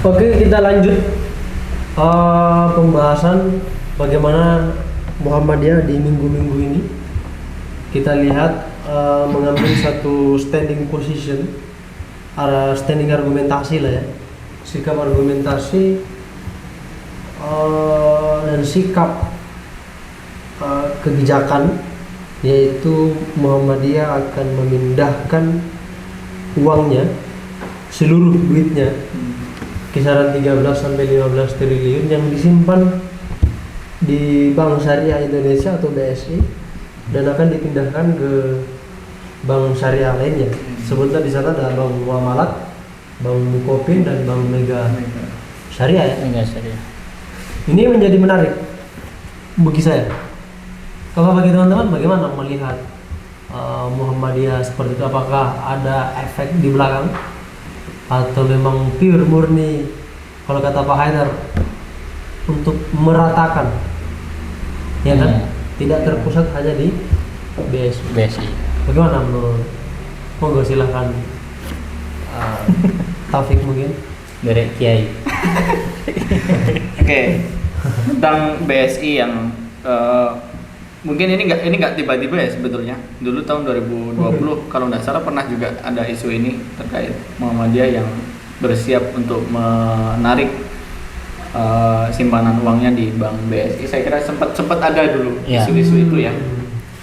Oke, kita lanjut pembahasan bagaimana Muhammadiyah di minggu-minggu ini. Kita lihat mengambil satu standing position, standing argumentasi lah ya, sikap argumentasi dan sikap kebijakan, yaitu Muhammadiyah akan memindahkan uangnya, seluruh duitnya, kisaran 13 sampai 15 triliun yang disimpan di Bank Syariah Indonesia atau BSI dan akan dipindahkan ke bank syariah lainnya. Sebutlah di sana ada Bank Muamalat, Bank Bukopin dan Bank Mega Syariah ya. Mega Syariah. Ini menjadi menarik bagi saya. Kalau bagi teman-teman bagaimana melihat Muhammadiyah seperti itu? Apakah ada efek di belakang atau memang pure murni kalau kata Pak Haidar untuk meratakan, ya kan? Tidak terpusat hanya di BSI. Bagaimana menurut? Monggo silahkan Taufik mungkin dari Kiai. Oke. Tentang BSI yang mungkin ini nggak tiba-tiba ya sebetulnya. Dulu tahun 2020 kalau nggak salah pernah juga ada isu ini terkait Muhammadiyah yang bersiap untuk menarik simpanan uangnya di bank BSI. Saya kira sempat ada dulu isu-isu itu ya.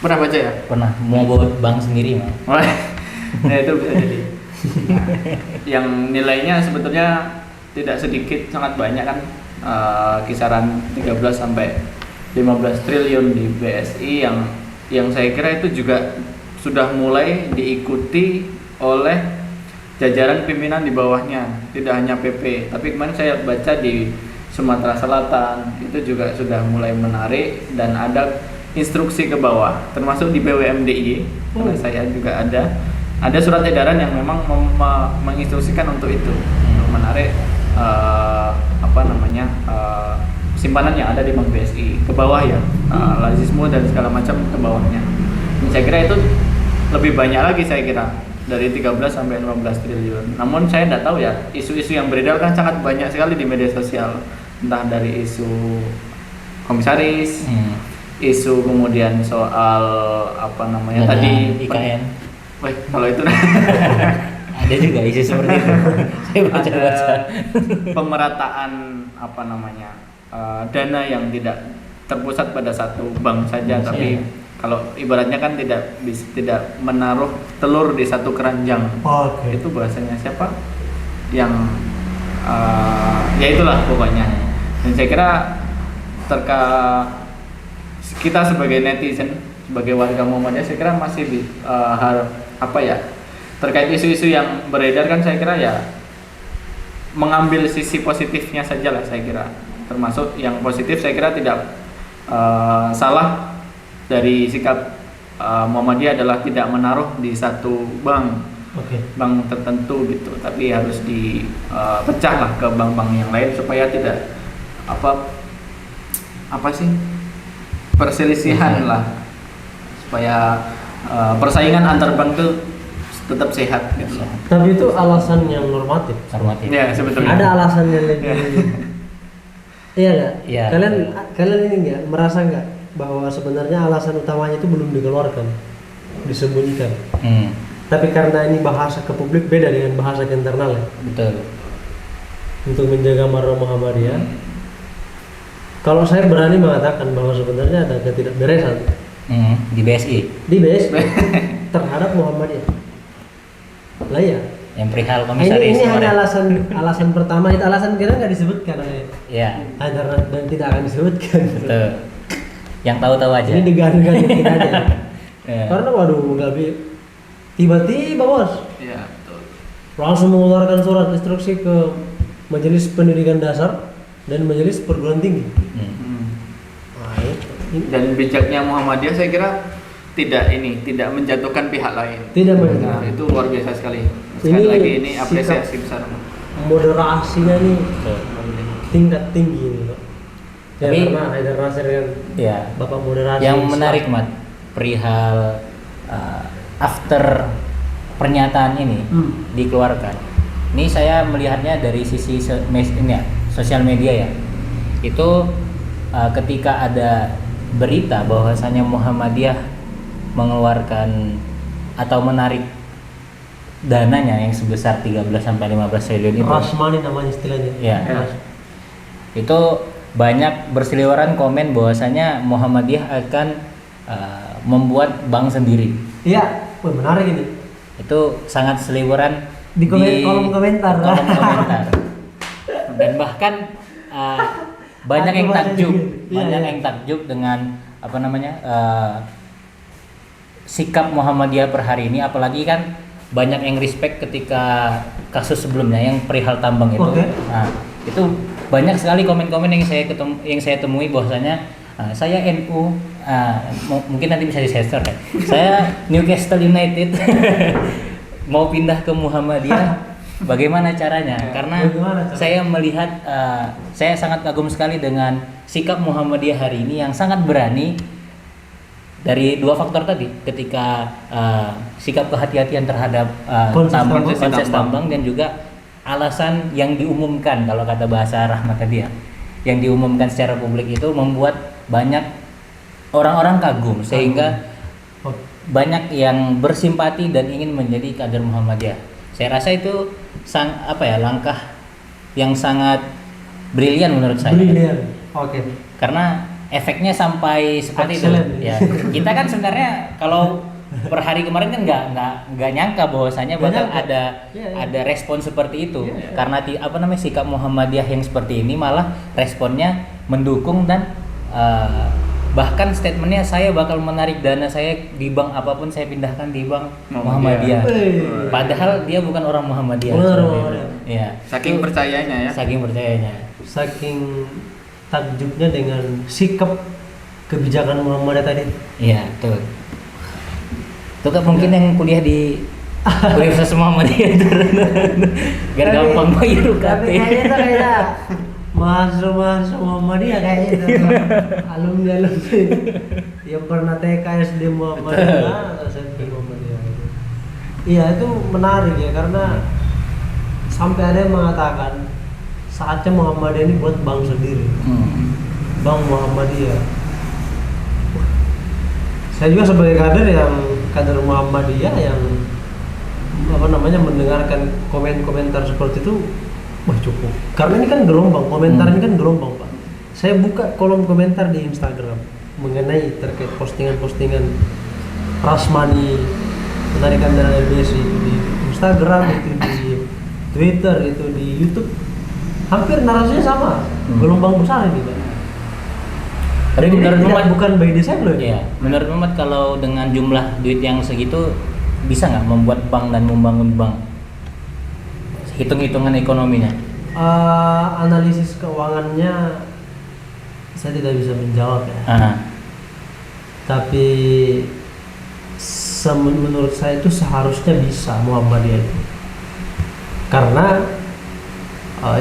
Pernah baca ya? Pernah, mau buat bank sendiri mah. Nah itu bisa jadi. Nah, yang nilainya sebetulnya tidak sedikit, sangat banyak kan, kisaran 13 sampai 15 triliun di BSI yang saya kira itu juga sudah mulai diikuti oleh jajaran pimpinan di bawahnya, tidak hanya PP, tapi kemarin saya baca di Sumatera Selatan itu juga sudah mulai menarik dan ada instruksi ke bawah, termasuk di BUMDI. Karena saya juga ada surat edaran yang memang menginstruksikan untuk itu, untuk menarik simpanan yang ada di bank BSI ke bawah ya, lazisme dan segala macam ke bawahnya. Saya kira itu lebih banyak lagi, saya kira dari 13 sampai 15 triliun. Namun saya tidak tahu ya, isu-isu yang beredar kan sangat banyak sekali di media sosial, entah dari isu komisaris, isu kemudian soal tadi IKN. Wah, kalau itu ada juga isu seperti itu. Saya baca. Pemerataan dana yang tidak terpusat pada satu bank saja, tapi kalau ibaratnya kan tidak menaruh telur di satu keranjang. Itu bahasanya siapa yang ya itulah pokoknya. Dan saya kira kita sebagai netizen, sebagai warga Muhammadiyah, saya kira masih terkait isu-isu yang beredar kan, saya kira ya mengambil sisi positifnya saja lah, saya kira. Termasuk yang positif, saya kira tidak salah dari sikap Muhammadiyah adalah tidak menaruh di satu bank tertentu gitu, tapi harus dipecah lah ke bank-bank yang lain supaya tidak perselisihan lah, supaya persaingan antar bank itu tetap sehat gitu. Tapi itu alasan yang normatif. Ya, sebetulnya. Ada alasan yang lebih. Iya nggak? Iya. Kalian ini nggak merasa nggak bahwa sebenarnya alasan utamanya itu belum dikeluarkan, disembunyikan. Tapi karena ini bahasa ke publik beda dengan bahasa ke internal ya. Betul. Untuk menjaga marwah Muhammadiyah. Kalau saya berani mengatakan bahwa sebenarnya ada ketidakberesan di BSI. Terhadap Muhammadiyah. Lah ya. Yang perihal komisaris. Ini hanya alasan pertama, itu alasan kira nggak disebutkan ya. Dan tidak akan disebutkan. Betul. Yang tahu-tahu aja. Ini diganti aja. Karena nggak tiba-tiba bos. Iya, betul. Langsung mengeluarkan surat instruksi ke Majelis Pendidikan Dasar dan Majelis Perguruan Tinggi. Dan bijaknya Muhammadiyah saya kira tidak menjatuhkan pihak lain. Nah, itu luar biasa sekali. Sekali lagi ini apresiasi besar. Moderasinya nih tingkat tinggi ini, Pak. Tapi karena Haidar Nasir kan Bapak moderasi. Yang menarik, Mat, perihal after pernyataan ini dikeluarkan, Ini saya melihatnya dari sisi ini ya, sosial media ya. Itu ketika ada berita bahwasanya Muhammadiyah mengeluarkan atau menarik dananya yang sebesar 13 sampai 15 triliun itu. Rashmani namanya istilahnya. Ya. Itu banyak berseliweran komen bahwasanya Muhammadiyah akan membuat bank sendiri. Iya, menarik ini. Itu sangat seliweran Di kolom komentar. kolom komentar. Dan bahkan banyak yang takjub, yang takjub dengan apa namanya sikap Muhammadiyah per hari ini, apalagi kan banyak yang respect ketika kasus sebelumnya yang perihal tambang itu. Okay. Nah, itu banyak sekali komen-komen yang saya temui bahwasanya saya NU, mungkin nanti bisa disensor ya. Saya Newcastle United mau pindah ke Muhammadiyah. Bagaimana caranya? Karena saya melihat, saya sangat kagum sekali dengan sikap Muhammadiyah hari ini yang sangat berani dari dua faktor tadi. Ketika sikap kehati-hatian terhadap konses tambang dan juga alasan yang diumumkan, kalau kata bahasa Rahmat tadi ya, yang diumumkan secara publik itu membuat banyak orang-orang kagum sehingga banyak yang bersimpati dan ingin menjadi kader Muhammadiyah. Saya rasa itu langkah yang sangat brilian menurut saya. Brilian. Oke. Karena efeknya sampai seperti Excellent. itu. Ya. Kita kan sebenarnya kalau per hari kemarin kan nggak nyangka bahwasanya bakal ada respon seperti itu. Karena sikap Muhammadiyah yang seperti ini malah responnya mendukung dan bahkan statementnya saya bakal menarik dana saya di bank apapun, saya pindahkan di bank Muhammadiyah. Padahal dia bukan orang Muhammadiyah. Ya. Saking percayanya ya. Saking percayanya. Saking takjubnya dengan sikap kebijakan Muhammadiyah tadi. Iya, betul. Itu kan mungkin yang kuliah di Universitas Muhammadiyah itu biar gampang bayar UKT. Tapi kayaknya tuh kayak masuk Muhammadiyah kayak gitu. Alumni yang pernah TK SD Muhammadiyah atau SMP Muhammadiyah. Iya, itu menarik ya, karena sampai ada yang mengatakan saatnya Muhammadiyah ini buat bank sendiri. Bank Muhammadiyah. Saya juga sebagai kader Muhammadiyah yang mendengarkan komentar seperti itu, wah cukup. Karena ini kan gelombang, komentar ini kan gelombang, Pak. Saya buka kolom komentar di Instagram mengenai terkait postingan-postingan Rashmani penarikan dana LBS itu di Instagram, itu di Twitter, itu di YouTube. Hampir narasinya sama, gelombang besar ini, Pak. Tapi menurut Muhammad bukan by design loh. Iya, menurut Muhammad kalau dengan jumlah duit yang segitu bisa nggak membuat bank dan membangun bank? Hitung-hitungan ekonominya. Analisis keuangannya saya tidak bisa menjawab ya. Tapi menurut saya itu seharusnya bisa Muhammadiyah itu. Karena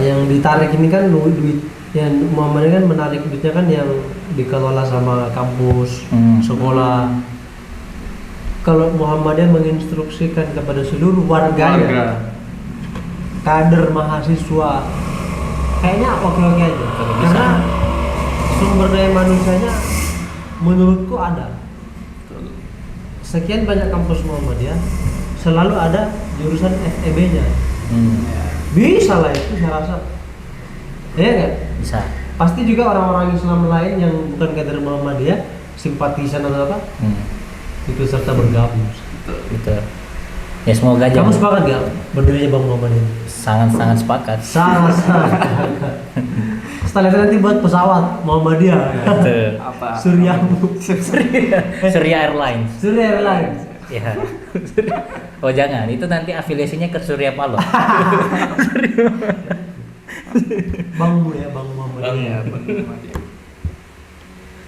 yang ditarik ini kan duit yang Muhammadiyah kan menarik duitnya kan yang dikelola sama kampus, sekolah. Kalau Muhammadiyah menginstruksikan kepada seluruh warga. Kader mahasiswa, kayaknya oke-oke aja. Karena sumber daya manusianya menurutku ada. Sekian banyak kampus Muhammadiyah, selalu ada jurusan FEB-nya. Bisa lah itu, saya rasa. Iya kan? Bisa. Pasti juga orang-orang Islam lain yang bukan kader Muhammadiyah, simpatisan atau apa, ikut serta bergabung. Betul. Ya semoga aja. Kamu sepakat gak berdirinya Bang Muhammadiyah? Sangat sepakat. Sangat. Setelah itu nanti buat pesawat Muhammadiyah. Betul. Apa? Surya Airlines. Surya Airlines. Ya. Oh jangan, itu nanti afiliasinya ke Surya Paloh. Bangmu ya, Bang Muhammadiyah.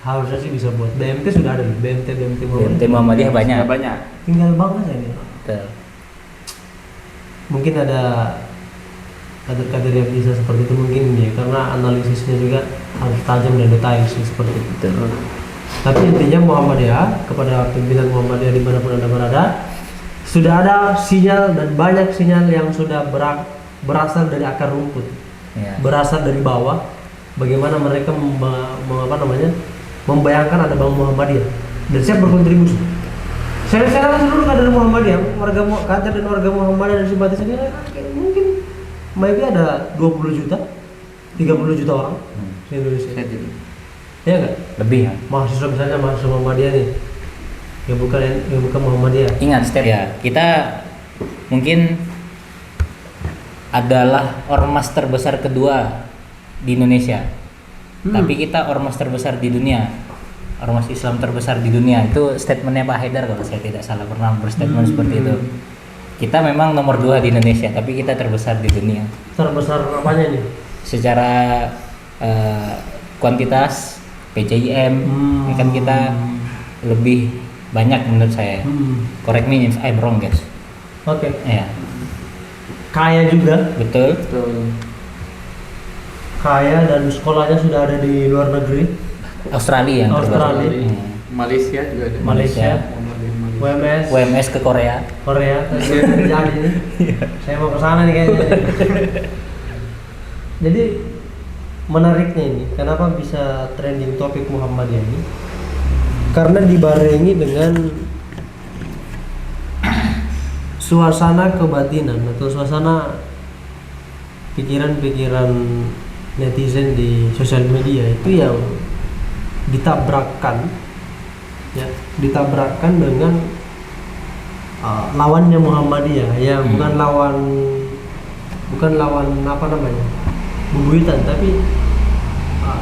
Harusnya sih bisa buat. BMT sudah ada, BMT Muhammadiyah banyak. Banyak. Tinggal bank aja nih. Betul. Mungkin ada kader-kader yang bisa seperti itu mungkin ya, karena analisisnya juga harus tajam dan detail sih seperti itu. Betul. Tapi intinya Muhammadiyah, kepada pimpinan Muhammadiyah dimanapun Anda berada, sudah ada sinyal dan banyak sinyal yang sudah berasal dari akar rumput, Ya. berasal dari bawah. Bagaimana mereka membayangkan ada Bank Muhammadiyah dan siap berkontribusi. Saya rasa seluruh kader Muhammadiyah, kader dan warga Muhammadiyah dan simpatisannya mungkin maybe ada 20 juta, 30 juta orang di Indonesia. Ya nggak? Lebih ya. Mahasiswa misalnya mahasiswa Muhammadiyah nih, yang bukan Muhammadiyah. Ingat Step ya, kita mungkin adalah ormas terbesar kedua di Indonesia. Tapi kita ormas terbesar di dunia. Ormas Islam terbesar di dunia. Itu statementnya Pak Haidar kalau saya tidak salah pernah berstatement seperti itu. Kita memang nomor 2 di Indonesia, tapi kita terbesar di dunia. Terbesar apanya nih? Secara kuantitas PCIM ini kan kita lebih banyak menurut saya. Correct me if I'm wrong, guys. Oke. Ya, Kaya juga, betul. kaya dan sekolahnya sudah ada di luar negeri. Australia yang terbaru. Australia. Malaysia juga ada. Malaysia. WMS, WMS ke Korea. Korea, jadi nih. Saya mau ke sana nih kayaknya. Jadi menariknya ini, kenapa bisa trending topik Muhammadiyah ini? Karena dibarengi dengan suasana kebatinan atau suasana pikiran-pikiran netizen di sosial media itu yang ditabrakkan dengan lawannya Muhammadiyah ya, bukan lawan apa namanya bebuyutan, tapi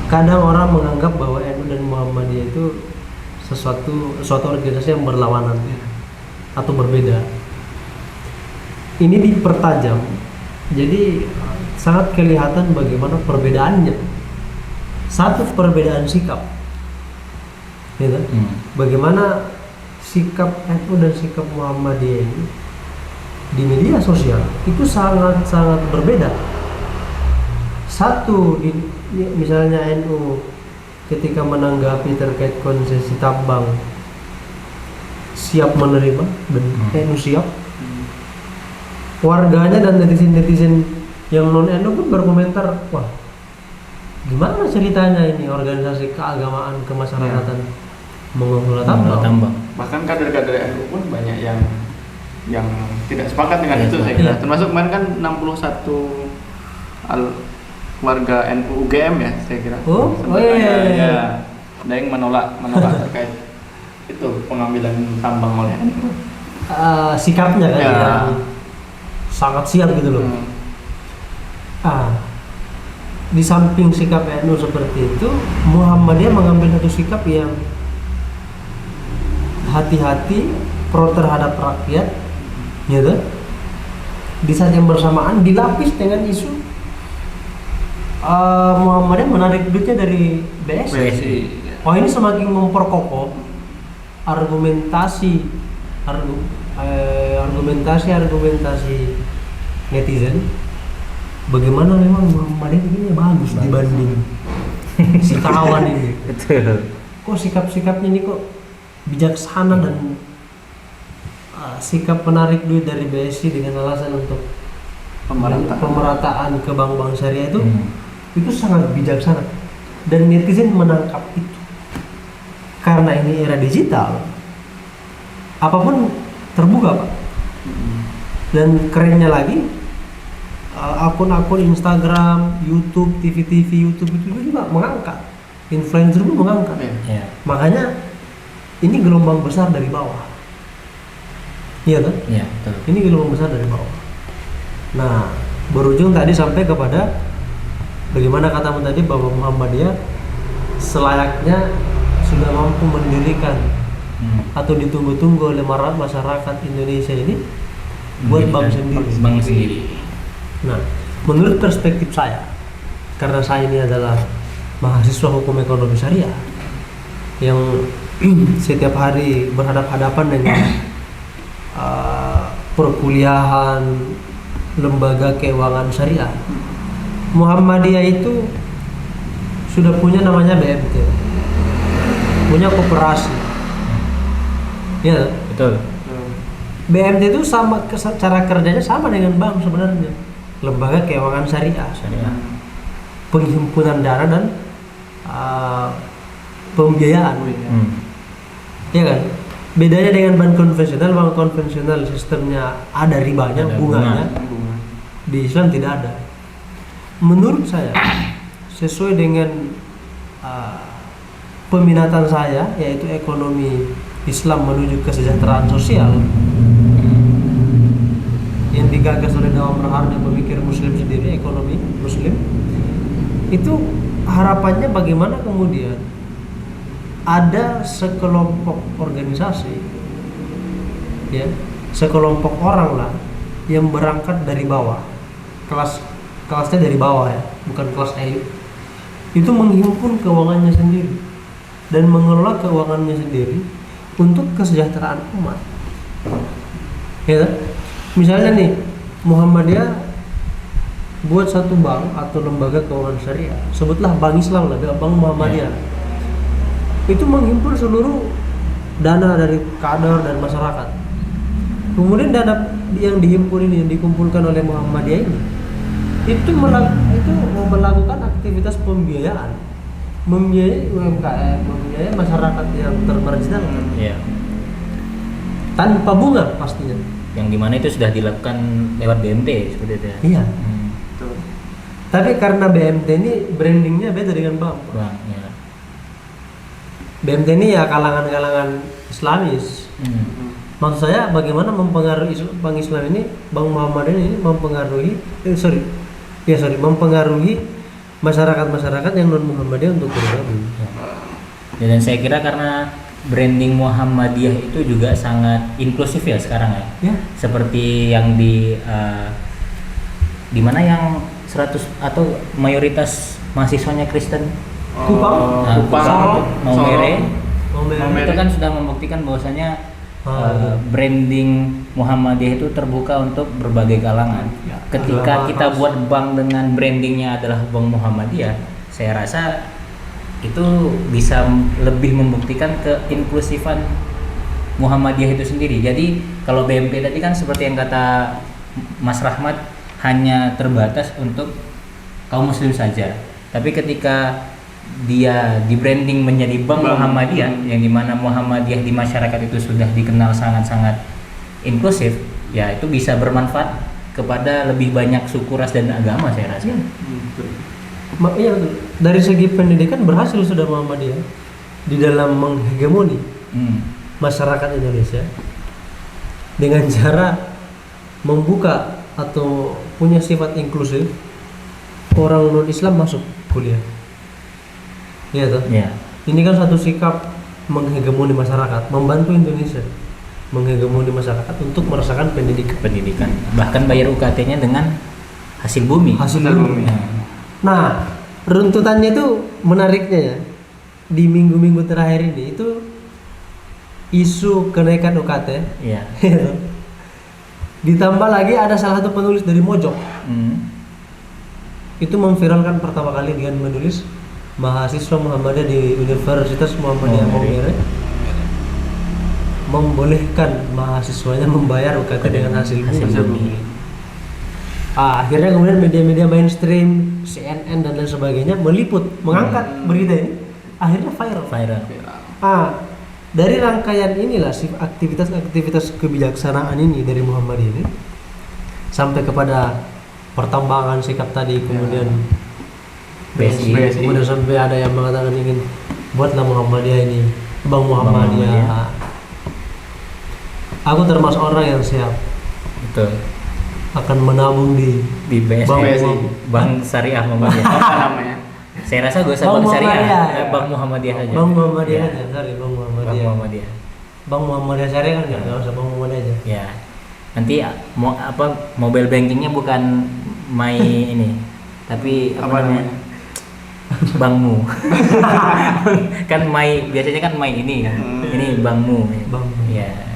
kadang orang menganggap bahwa NU dan Muhammadiyah itu suatu organisasi yang berlawanan atau berbeda. Ini dipertajam, jadi sangat kelihatan bagaimana perbedaannya. Satu, perbedaan sikap, ya kan? Bagaimana sikap NU dan sikap Muhammadiyah ini di media sosial itu sangat berbeda. Satu, misalnya NU ketika menanggapi terkait konsesi tambang siap menerima dan NU siap. Warganya dan netizen yang non NU pun berkomentar, wah gimana ceritanya ini organisasi keagamaan kemasyarakatan mengelola tambang. Bahkan kader-kader NU pun banyak yang tidak sepakat dengan itu, saya Iya. kira. Termasuk kemarin kan 61 warga NU UGM ya, saya kira. Oh Sempat iya. ada yang menolak terkait itu pengambilan tambang oleh NU. Sikapnya kan Ya. ya, sangat siap gitu loh. Di samping sikap NU seperti itu, Muhammadiyah mengambil satu sikap yang hati-hati, pro terhadap rakyat, gitu. Di saat yang bersamaan dilapis dengan isu Muhammadiyah menarik duitnya dari BSI. Oh, ini semakin memperkokoh argumentasi netizen. Bagaimana memang Muhammadiyah ini bagus dibanding si kawan ini. Betul. Kok sikap-sikapnya ini kok bijaksana dan sikap menarik duit dari BSI dengan alasan untuk pemerataan ke bank-bank syariah itu sangat bijaksana, dan netizen menangkap itu. Karena ini era digital, apapun terbuka, Pak. Dan kerennya lagi, akun-akun Instagram, YouTube, TV YouTube itu juga mengangkat, influencer pun mengangkat. Ya. Makanya ini gelombang besar dari bawah. Iya kan? Ya, betul. Ini gelombang besar dari bawah. Nah, berujung tadi sampai kepada bagaimana katamu tadi bahwa Muhammadiyah selayaknya sudah mampu mendirikan atau ditunggu-tunggu oleh masyarakat Indonesia ini buat bank sendiri. Nah, menurut perspektif saya, karena saya ini adalah mahasiswa hukum ekonomi syariah yang setiap hari berhadapan dengan perkuliahan lembaga keuangan syariah, Muhammadiyah itu sudah punya namanya BMT, punya koperasi, ya. Betul. BMT itu sama cara kerjanya sama dengan bank sebenarnya. lembaga keuangan syariah, Syariah. penghimpunan dana dan pembiayaan. Ya kan? Bedanya dengan bank konvensional sistemnya ada ribanya, Ada bunganya. Bunga. Di Islam tidak ada. Menurut saya, sesuai dengan peminatan saya, yaitu ekonomi Islam menuju kesejahteraan sosial yang digagas oleh Nawam Rahardi, pemikir Muslim sendiri, ekonomi Muslim, itu harapannya bagaimana kemudian ada sekelompok organisasi, ya, sekelompok orang lah yang berangkat dari bawah, kelasnya dari bawah ya, bukan kelas elit, itu menghimpun keuangannya sendiri dan mengelola keuangannya sendiri untuk kesejahteraan umat. Ya, misalnya nih Muhammadiyah buat satu bank atau lembaga keuangan syariah, sebutlah Bank Islam lah, Bank Muhammadiyah. Itu menghimpun seluruh dana dari kader dan masyarakat. Kemudian dana yang dihimpun ini, yang dikumpulkan oleh Muhammadiyah ini, itu melakukan aktivitas pembiayaan, membiayai UMKM, membiayai masyarakat yang termarginalkan, tanpa bunga pastinya. Yang dimana itu sudah dilakukan lewat BMT seperti itu ya. Iya. Betul. Tapi karena BMT ini brandingnya beda dengan bank. Bang, ya. BMT ini ya kalangan-kalangan Islamis. Maksud saya bagaimana mempengaruhi Bank Islam ini, Bank Muhammadiyah ini mempengaruhi masyarakat-masyarakat yang non Muhammadiyah untuk bergabung. Ya, dan saya kira karena branding Muhammadiyah itu juga sangat inklusif ya sekarang ya. Ya. Seperti yang di mana yang 100 atau mayoritas mahasiswanya Kristen. Kupang, Maumere. Maumere. Itu kan sudah membuktikan bahwasanya branding Muhammadiyah itu terbuka untuk berbagai kalangan. Ya, Ketika agama, kita ras. buat bank dengan brandingnya adalah Bank Muhammadiyah, saya rasa itu bisa lebih membuktikan keinklusifan Muhammadiyah itu sendiri. Jadi kalau BMP tadi kan seperti yang kata Mas Rahmat, hanya terbatas untuk kaum muslim saja. Tapi ketika dia di branding menjadi Bank Muhammadiyah, yang dimana Muhammadiyah di masyarakat itu sudah dikenal sangat-sangat inklusif, ya itu bisa bermanfaat kepada lebih banyak suku, ras, dan agama saya rasa. Iya betul. Dari segi pendidikan berhasil sudah Muhammadiyah di dalam menghegemoni masyarakat Indonesia dengan cara membuka atau punya sifat inklusif, orang non Islam masuk kuliah. Iya toh? Ya. Ini kan satu sikap menghegemoni masyarakat, membantu Indonesia menghegemoni masyarakat untuk merasakan Pendidikan, bahkan bayar UKT-nya dengan hasil bumi. hasil Hasil bumi. bumi. Nah, runtutannya itu menariknya ya. Di minggu-minggu terakhir ini itu isu kenaikan UKT. Iya. Ditambah lagi ada salah satu penulis dari Mojok itu memviralkan pertama kali dengan menulis mahasiswa Muhammadiyah di Universitas Muhammadiyah Maumere membolehkan mahasiswanya membayar UKT dengan hasil bumi. Akhirnya kemudian media-media mainstream, CNN dan lain sebagainya meliput, mengangkat berita ini, akhirnya viral. Dari rangkaian inilah aktivitas kebijaksanaan ini dari Muhammadiyah ini sampai kepada pertambangan sikap tadi, kemudian BSI. kemudian sampai ada yang mengatakan ingin buatlah Muhammadiyah ini Bank Muhammadiyah. Aku termasuk orang yang siap Betul. akan menabung di BSI. Bank Syariah Muhammadiyah. Apa namanya? Saya rasa gak usah Bank Bank Syariah, Muhammadiyah. Bank Muhammadiyah saja. Bank Muhammadiyah Ya. aja, sorry, Bank Bank Muhammadiyah. Muhammadiyah. Bank Muhammadiyah Syariah kan nggak usah Bank Muhammadiyah aja. Ya. Nanti mobile bankingnya bukan My ini, tapi apa namanya? Bankmu. Kan biasanya kan My ini kan. Ini bankmu. Bankmu. Ya.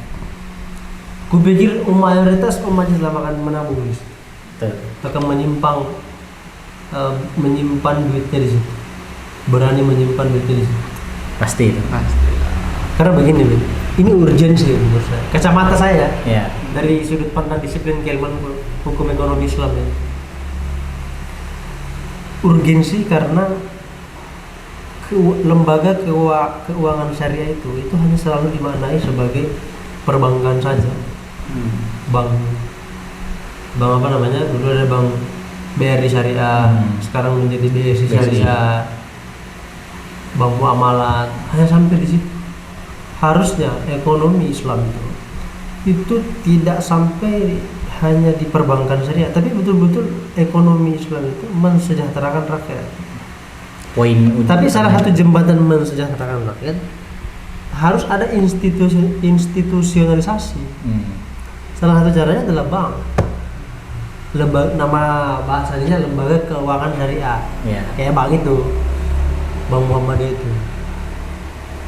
Kupikir mayoritas umat Islam akan menabung di situ, Betul. akan menyimpan duitnya di situ, berani menyimpan duitnya di situ. Pasti itu. Karena begini, Bin, ini urgensi menurut saya. Kacamata saya Ya. dari sudut pandang disiplin keilmuan hukum ekonomi Islam ya. urgensi karena lembaga keuangan syariah itu hanya selalu dimaknai sebagai perbankan saja. Bank apa namanya, dulu ada bank BRI Syariah, sekarang menjadi BSI Syariah, bank muamalat, hanya sampai di situ. Harusnya ekonomi Islam itu tidak sampai hanya di perbankan syariah, tapi betul-betul ekonomi Islam itu mensejahterakan rakyat. Tapi salah satu jembatan mensejahterakan rakyat harus ada institusionalisasi. Salah satu caranya adalah bank. Nama bahasanya lembaga keuangan syariah. Kayak bank itu, Bank Muhammadiyah itu.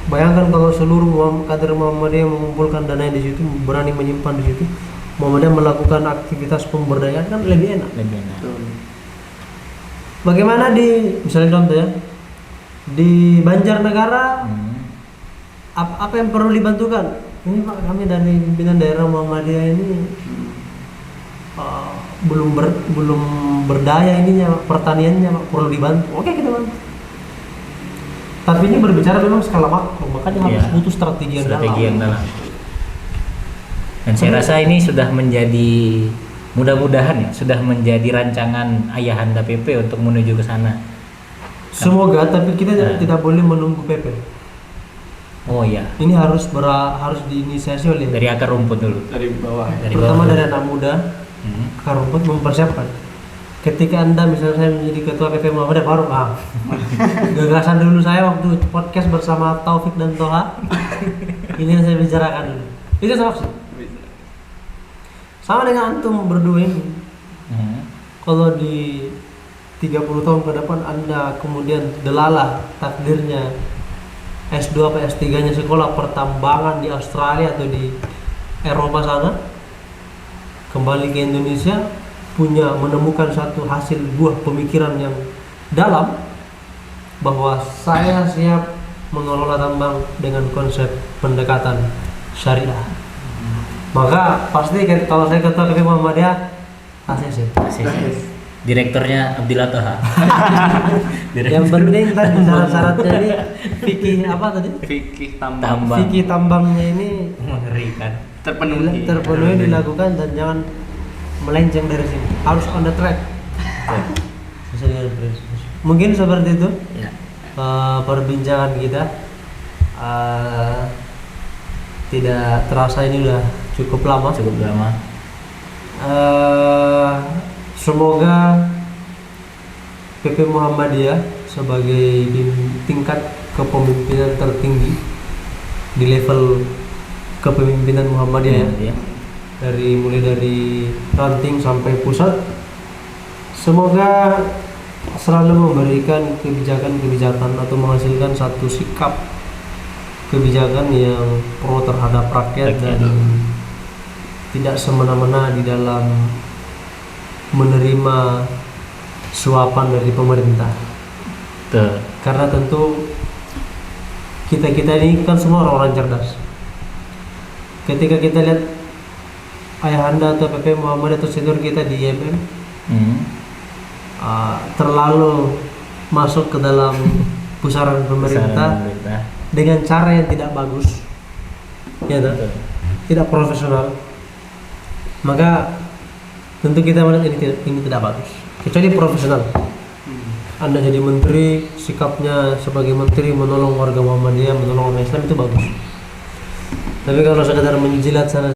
Bayangkan kalau seluruh kader Muhammadiyah mengumpulkan dana di situ, berani menyimpan di situ, Muhammadiyah melakukan aktivitas pemberdayaan, kan lebih enak. Bagaimana misalnya contoh ya, di Banjarnegara, apa yang perlu dibantukan? Ini Pak, kami dari pimpinan daerah Muhammadiyah ini belum berdaya ininya, pertaniannya Pak, perlu dibantu. Oke, kita bantu. Tapi ini berbicara memang skala makro, makanya harus butuh strategi yang dalam. Dan saya rasa ini sudah menjadi, mudah-mudahan ya, sudah menjadi rancangan Ayahanda PP untuk menuju ke sana. Semoga, tapi kita tidak boleh menunggu PP. Oh iya. Ini harus diinisiasi oleh dari akar rumput dulu. Dari bawah. Pertama dari anak muda, akar rumput mempersiapkan. Ketika Anda misalnya saya menjadi ketua PP Muhammadiyah baru gagasan dulu saya waktu podcast bersama Taufik dan Toha. Ini yang saya bicarakan dulu. Itu sama dengan antum berdua ini. Kalau di 30 tahun ke depan Anda kemudian delalah takdirnya S2 atau S3-nya sekolah pertambangan di Australia atau di Eropa sana, kembali ke Indonesia menemukan satu hasil buah pemikiran yang dalam bahwa saya siap mengelola tambang dengan konsep pendekatan syariah, maka pasti kalau saya ketua PP Muhammadiyah ACC. Direkturnya Abdillah Toha. Yang penting tadi syarat-syaratnya ini fikih apa tadi? Fikih tambang. Fikih tambangnya ini mengerikan. Terpenuhi dilakukan dan jangan melenceng dari sini. Harus on the track. Mungkin seperti itu. Ya. Perbincangan kita tidak terasa ini udah cukup lama. Semoga PP Muhammadiyah sebagai tingkat kepemimpinan tertinggi di level kepemimpinan Muhammadiyah mulai dari ranting sampai pusat, semoga selalu memberikan kebijakan-kebijakan atau menghasilkan satu sikap kebijakan yang pro terhadap rakyat dan tidak semena-mena di dalam menerima suapan dari pemerintah. Karena tentu kita ini kan semua orang-orang cerdas. Ketika kita lihat Ayahanda atau PP Muhammadiyah atau senior kita di IMM terlalu masuk ke dalam pusaran pemerintah dengan cara yang tidak bagus, ya tidak profesional, maka tentu kita melihat ini tidak bagus. Kecuali profesional, Anda jadi menteri, sikapnya sebagai menteri menolong warga Muhammadiyah, menolong orang Islam, itu bagus. Tapi kalau sekedar menjilat sana